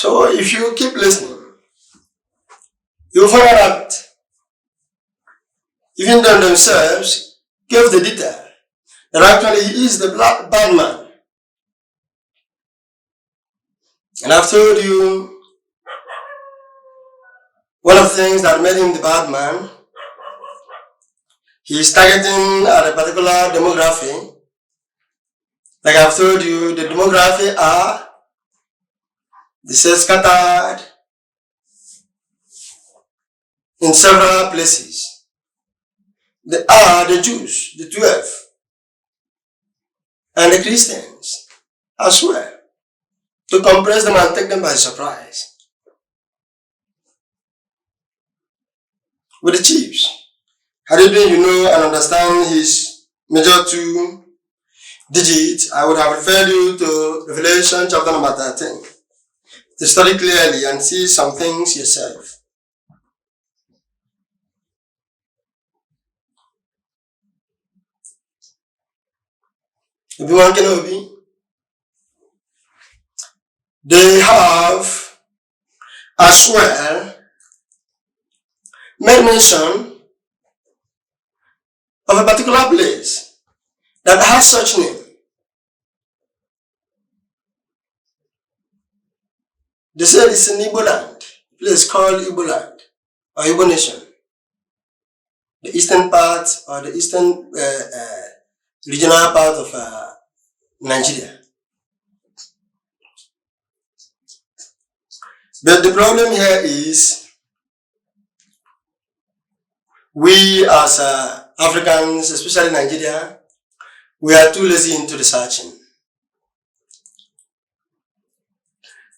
So if you keep listening, you'll find out that even them themselves gave the detail that actually he is the bad man. And I've told you one of the things that made him the bad man, he is targeting at a particular demography. Like I've told you, the demography are the scattered in several places. They are the Jews, the 12, and the Christians as well, to compress them and take them by surprise. With the chiefs, had it been, and understand his major two digits, I would have referred you to Revelation chapter number 13 to study clearly and see some things yourself. Obi-Wan Kenobi, they have as well made mention of a particular place that has such name. They said it's in Igbo land, a place called Igbo land or Igbo nation, the eastern part or the eastern regional part of Nigeria. But the problem here is we as Africans, especially Nigeria, we are too lazy into researching.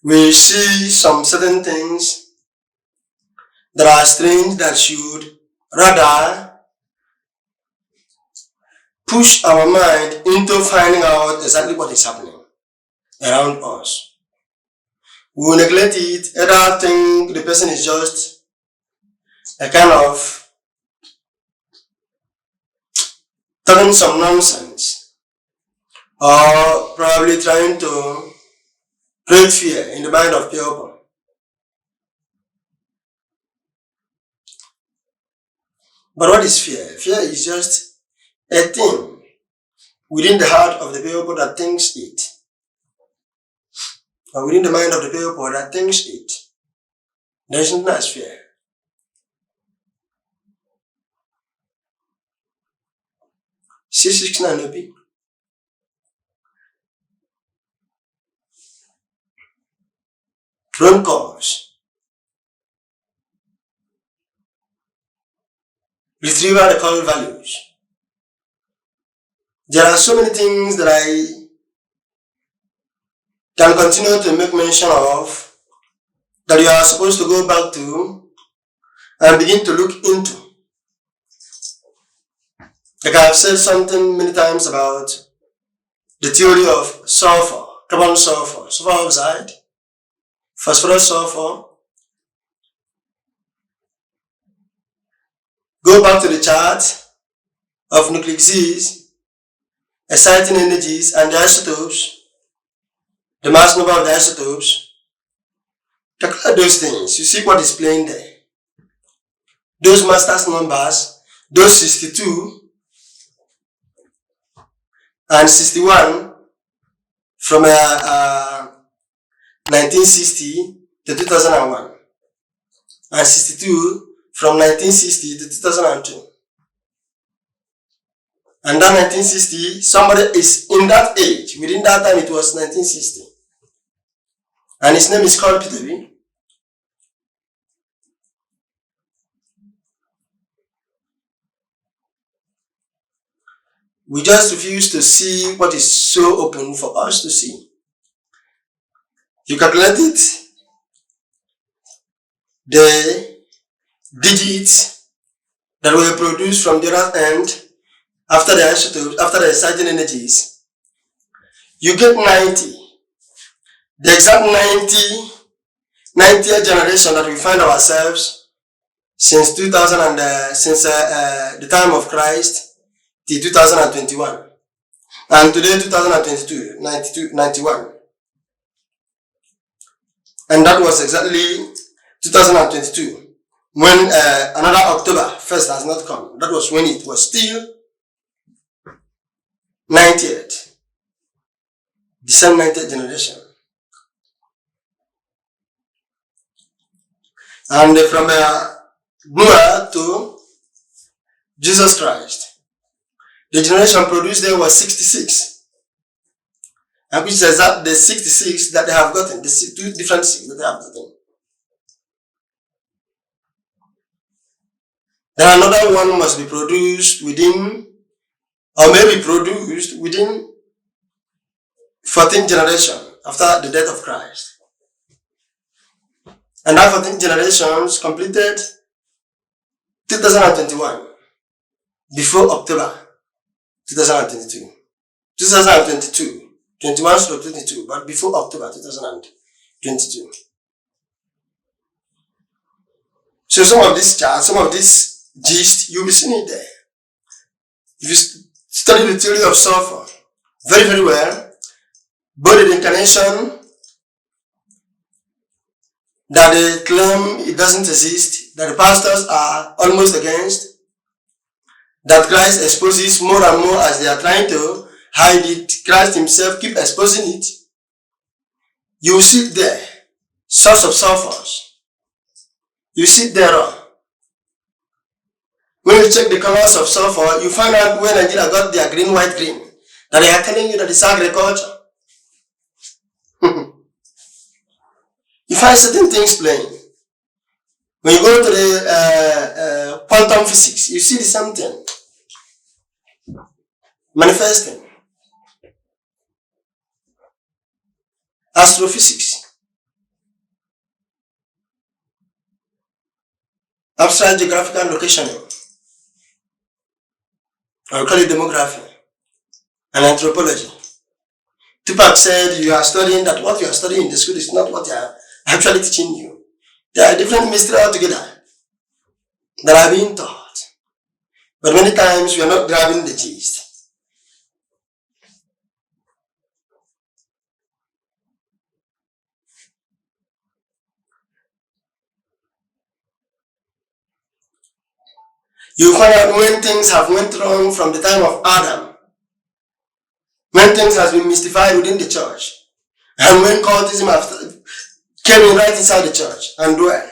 We see some certain things that are strange that should rather push our mind into finding out exactly what is happening around us. We will neglect it, either think the person is just a kind of talking some nonsense, or probably trying to create fear in the mind of people. But what is fear? Fear is just a thing within the heart of the people that thinks it, or within the mind of the people that thinks it. There is nothing as fear. C6 Drone calls, retrieval recall values. There are so many things that I can continue to make mention of that you are supposed to go back to and begin to look into. Like I have said something many times about the theory of sulfur, carbon sulfur, sulfur oxide, phosphorus sulfur. Go back to the chart of nucleic acids, exciting energies and the isotopes, the mass number of the isotopes. Look at those things. You see what is playing there. Those master's numbers, those 62 and 61 from 1960 to 2001, and 62 from 1960 to 2002. And that 1960, somebody is in that age. Within that time, it was 1960. And his name is called Peter Obi. We just refuse to see what is so open for us to see. You calculate it, the digits that were produced from the other end after the isotopes, after the exciting energies, you get 90. The exact 90th generation that we find ourselves since 2000 and since the time of Christ till 2021, and today 2022, 91. And that was exactly 2022, when another October 1st has not come. That was when it was still 90th, the same 90th generation. And from Noah to Jesus Christ, the generation produced there was 66. And which says that the 66 that they have gotten, the two different 6 that they have gotten. Then another one must be produced within, or maybe produced within 14th generation after the death of Christ. And that 14th generations completed 2021 before October 2022. 2022, 21 to 22, but before October 2022. So some of this chart, some of this gist, you'll be seeing it there. If you study the theory of sulfur very, very well, both the incarnation that they claim it doesn't exist, that the pastors are almost against, that Christ exposes more and more as they are trying to hide it, Christ himself keep exposing it. You will see there, source of sulfurs. You see there. When you check the colors of sulfur, you find out where Nigeria got their green, white, green. That they are telling you that it's agriculture. You find certain things playing. When you go to the quantum physics, you see the same thing manifesting. Astrophysics, abstract geographical locationing, or we call it demography, and anthropology. Tupac said you are studying that what you are studying in the school is not what they are actually teaching you. There are different mysteries altogether that are being taught. But many times we are not grabbing the gist. You find out when things have went wrong from the time of Adam, when things has been mystified within the church, and when cultism came in right inside the church and dwell.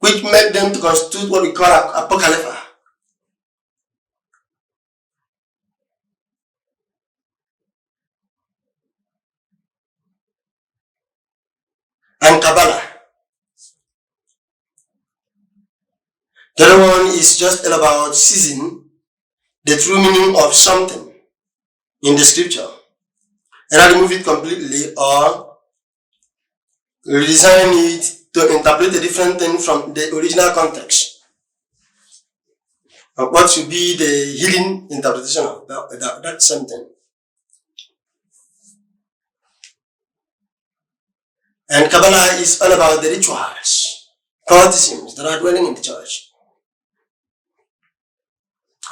Which made them to constitute what we call apocalypha. And Kabbalah. The other one is just about seizing the true meaning of something in the scripture and I remove it completely or redesign it to interpret a different thing from the original context. What should be the healing interpretation of that same thing? And Kabbalah is all about the rituals, cultisms that are dwelling in the church.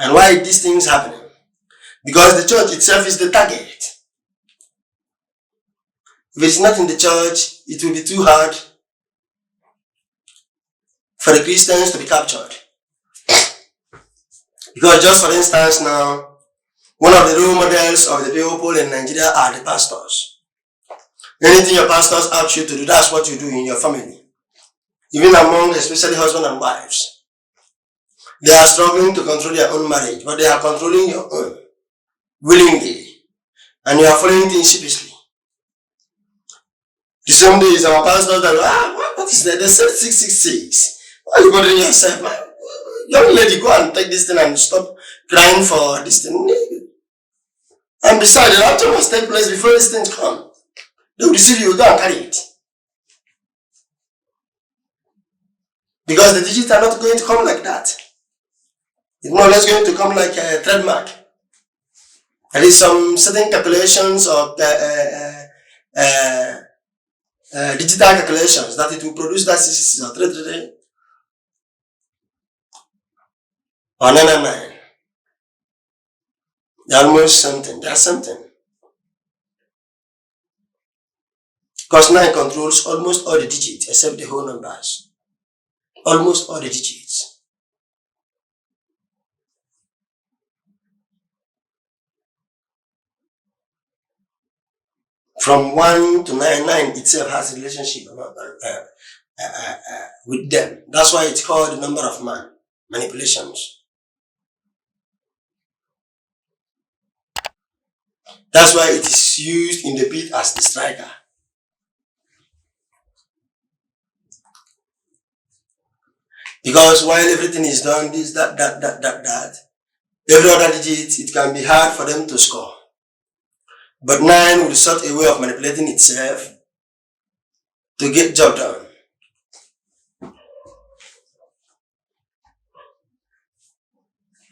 And why these things happening? Because the church itself is the target. If it's not in the church, it will be too hard for the Christians to be captured. Because just for instance now, one of the role models of the people in Nigeria are the pastors. Anything your pastors ask you to do, that's what you do in your family. Even among especially husband and wives. They are struggling to control their own marriage, but they are controlling your own willingly. And you are following things sheepishly. The same day is our pastors that, what is that? They said 666. Why are you bothering yourself? Young lady, go and take this thing and stop crying for this thing. And besides, the rapture must take place before these things come. They will receive you, go and carry it. Because the digits are not going to come like that. It's more or less going to come like a trademark. There is some certain calculations or digital calculations that it will produce that 666 or 333 or 999. They're almost something. They're something. Because 9 controls almost all the digits except the whole numbers. Almost all the digits. From 1 to 9, 9 itself has a relationship with them. That's why it's called the number of man manipulations. That's why it is used in the beat as the striker. Because while everything is done, this, that, every other digit, it can be hard for them to score. But 9 will sort a way of manipulating itself to get job done.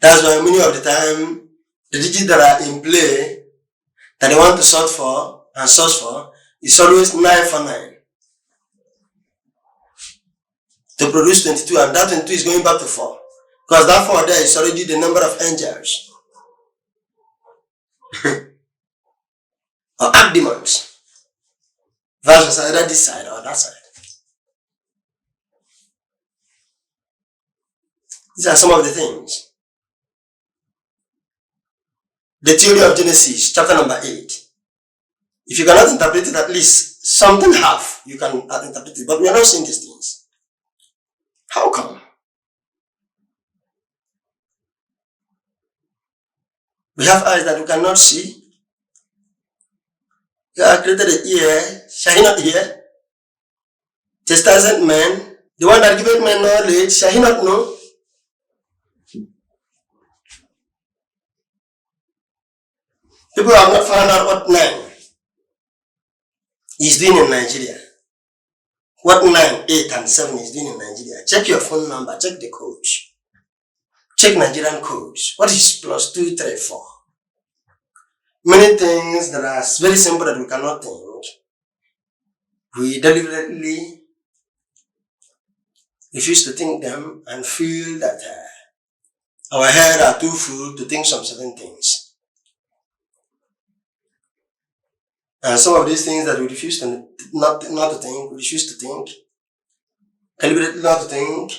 That's why many of the time, the digits that are in play, that they want to sort for and search for, is always 9 for 9. To produce 22, and that 22 is going back to 4. Because that 4 there is already the number of angels. Or archdemons. Versus either this side or that side. These are some of the things. The theory of Genesis, chapter number 8. If you cannot interpret it, at least something half, you can interpret it. But we are not seeing these things. How come? We have eyes that we cannot see. God created an ear, shall he not hear? Chastised man, the one that giveth man knowledge, shall he not know? People have not found out what 9 is doing in Nigeria. What 9, 8, and 7 is doing in Nigeria. Check your phone number, check the codes. Check Nigerian codes. What is plus 2, 3, 4? Many things that are very simple that we cannot think. We deliberately refuse to think them and feel that our head are too full to think some certain things. And some of these things that we refuse to not to think, we refuse to think, deliberately not to think.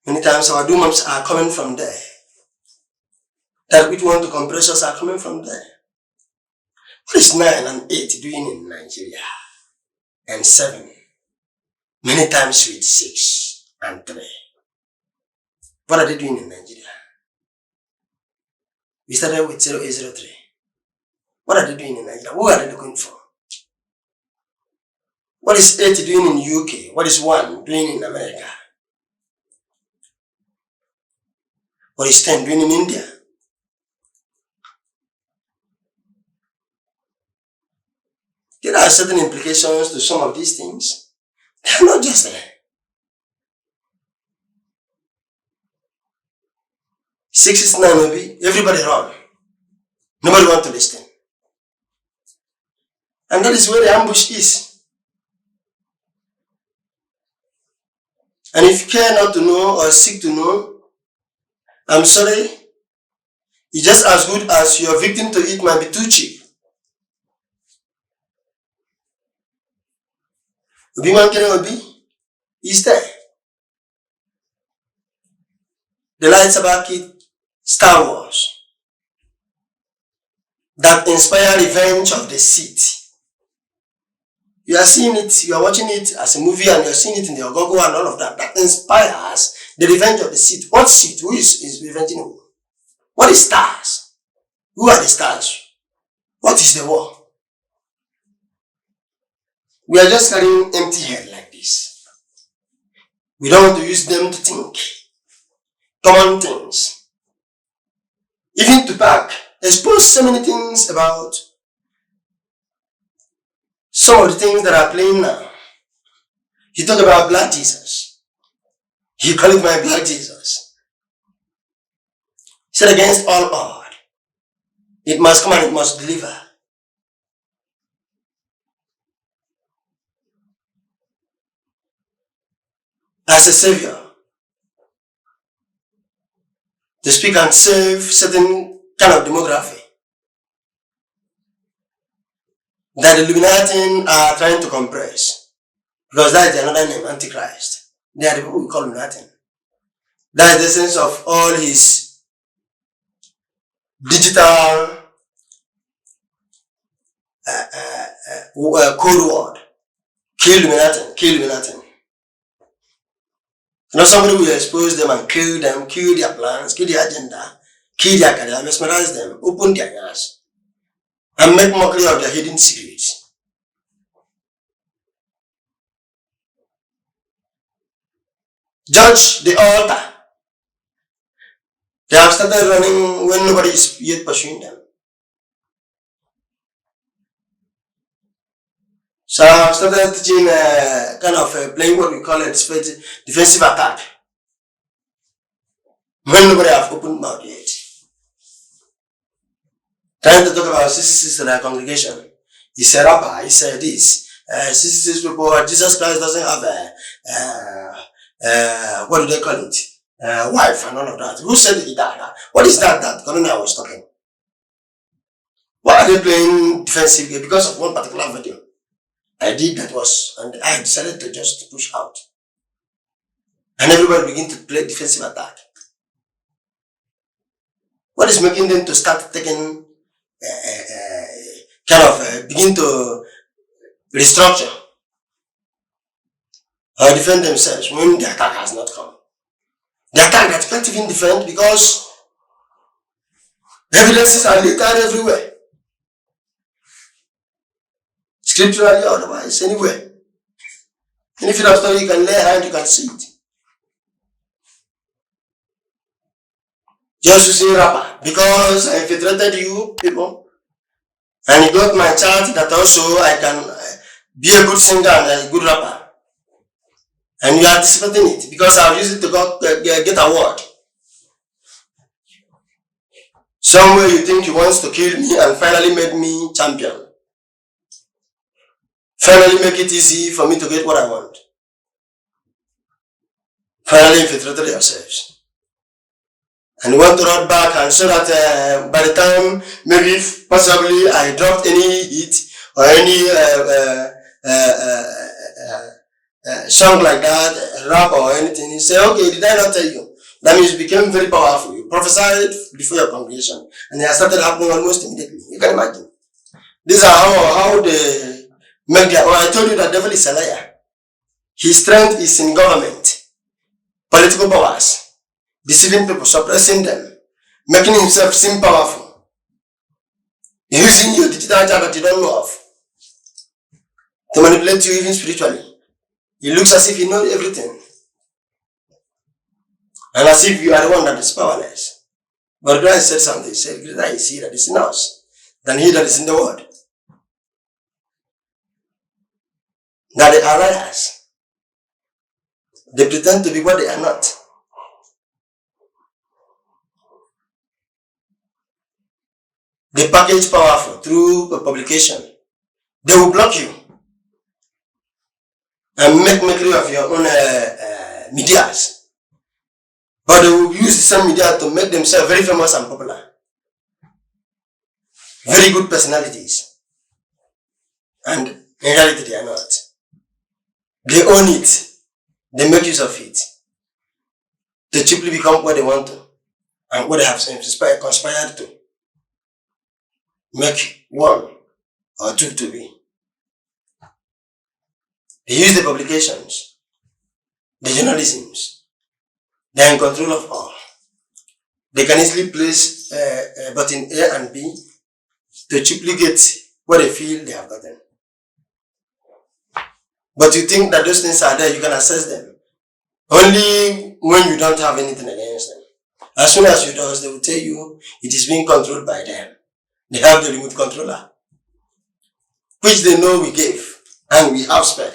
Many times our demons are coming from there. That which want to compress us are coming from there. What is 9 and 8 doing in Nigeria? And 7. Many times with 6 and 3. What are they doing in Nigeria? We started with 0803. What are they doing in Nigeria? Who are they looking for? What is 8 doing in UK? What is 1 doing in America? What is 10 doing in India? There are certain implications to some of these things. They are not just there. 669 will be everybody run. Nobody want to listen. And that is where the ambush is. And if you care not to know or seek to know, I'm sorry, it's just as good as your victim to eat might be too cheap. Obi Mankere Obi is there. The lightsaber kid, Star Wars, that inspire revenge of the Sith. You are seeing it, you are watching it as a movie, and you are seeing it in the Ogogo and all of that. That inspires the revenge of the Sith. What Sith? Who is revenging who? What is stars? Who are the stars? What is the war? We are just carrying empty head like this. We don't want to use them to think. Common things. Even to back, expose so many things about some of the things that are playing now. He talk about black Jesus. He call it my black Jesus. He said against all odd, it must come and it must deliver. As a savior, to speak and save certain kind of demography that the Illuminati are trying to compress. Because that is another name, Antichrist. They are the people we call Illuminati. That is the sense of all his digital code word. Kill Illuminati, kill Illuminati. You know, somebody will expose them and kill them, kill their plans, kill their agenda, kill their career, mesmerize them, open their eyes, and make mockery of their hidden secrets. Judge the altar. They have started running when nobody is yet pursuing them. So I started teaching playing what we call a defensive attack. When nobody have opened mouth yet. Trying to talk about 66 in our congregation. He said rapper, he said this. 66 people, Jesus Christ doesn't have what do they call it? Wife and all of that. Who said that? What is that Colonel was talking? Why are they playing defensive game? Because of one particular video I did and I decided to just push out. And everybody began to play defensive attack. What is making them to start taking, begin to restructure or defend themselves when the attack has not come? The attack that can't even defend because evidences are littered everywhere. Scripturally or otherwise, anywhere. And if you don't know, you can lay a hand, you can see it. Just to say rapper, because I infiltrated you people, and you got my chart that also I can be a good singer and a good rapper. And you are anticipating it because I've used it to get award. Somewhere you think you want to kill me and finally made me champion. Finally make it easy for me to get what I want. Finally infiltrated yourselves. And you want to run back and so that by the time maybe possibly I dropped any hit or any song like that, rap or anything, you say, okay, did I not tell you? That means you became very powerful. You prophesied before your congregation and it started happening almost immediately. You can imagine. These are how they make their, I told you that devil is a liar. His strength is in government, political powers, deceiving people, suppressing them, making himself seem powerful, using your digital job that you don't know of to manipulate you even spiritually. It looks as if you know everything and as if you are the one that is powerless. But Christ said something. He said, greater is he that is in us than he that is in the world. That they are liars. They pretend to be what they are not. They package powerful through a publication. They will block you and make mockery of your own medias. But they will use the same media to make themselves very famous and popular. Very good personalities. And in reality they are not. They own it. They make use of it. They cheaply become what they want to and what they have conspired to make one or two to be. They use the publications, the journalisms. They are in control of all. They can easily place button A and B to cheaply get what they feel they have gotten. But you think that those things are there, you can access them. Only when you don't have anything against them. As soon as you do, they will tell you it is being controlled by them. They have the remote controller, which they know we gave and we have spared.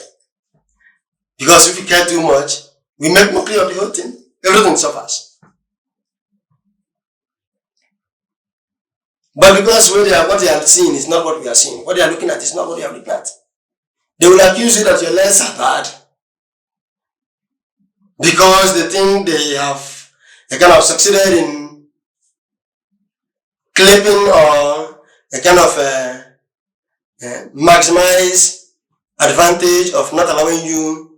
Because if we care too much, we make mockery of the whole thing. Everything suffers. But because what they are seeing is not what we are seeing, what they are looking at is not what they are looking at, they will accuse you that your lens are bad. Because they think they have kind of succeeded in clipping or a kind of maximize advantage of not allowing you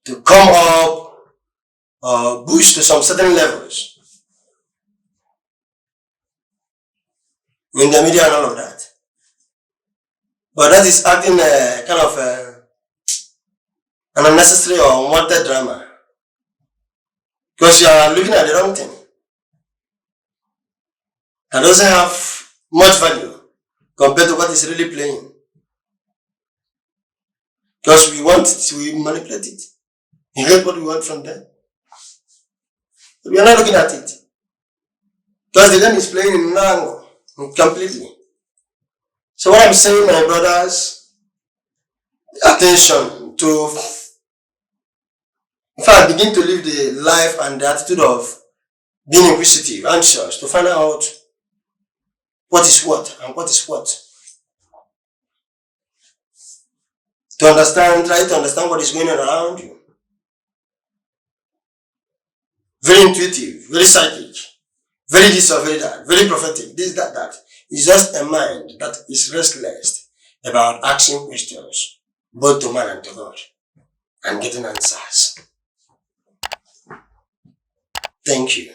to come up or boost to some certain levels in the media and all of that. But that is acting kind of an unnecessary or unwanted drama. Because you are looking at the wrong thing. That doesn't have much value compared to what is really playing. Because we want it, we manipulate it. We get what we want from them. But we are not looking at it. Because the game is playing in an angle completely. So what I'm saying, my brothers, attention to, in fact, begin to live the life and the attitude of being inquisitive, anxious, to find out what is what and what is what. To understand, try to understand what is going on around you. Very intuitive, very psychic, very this or very that, very prophetic, this, that, that. It's just a mind that is restless about asking questions, both to man and to God, and getting answers. Thank you.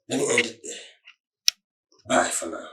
Let me end it there. Bye for now.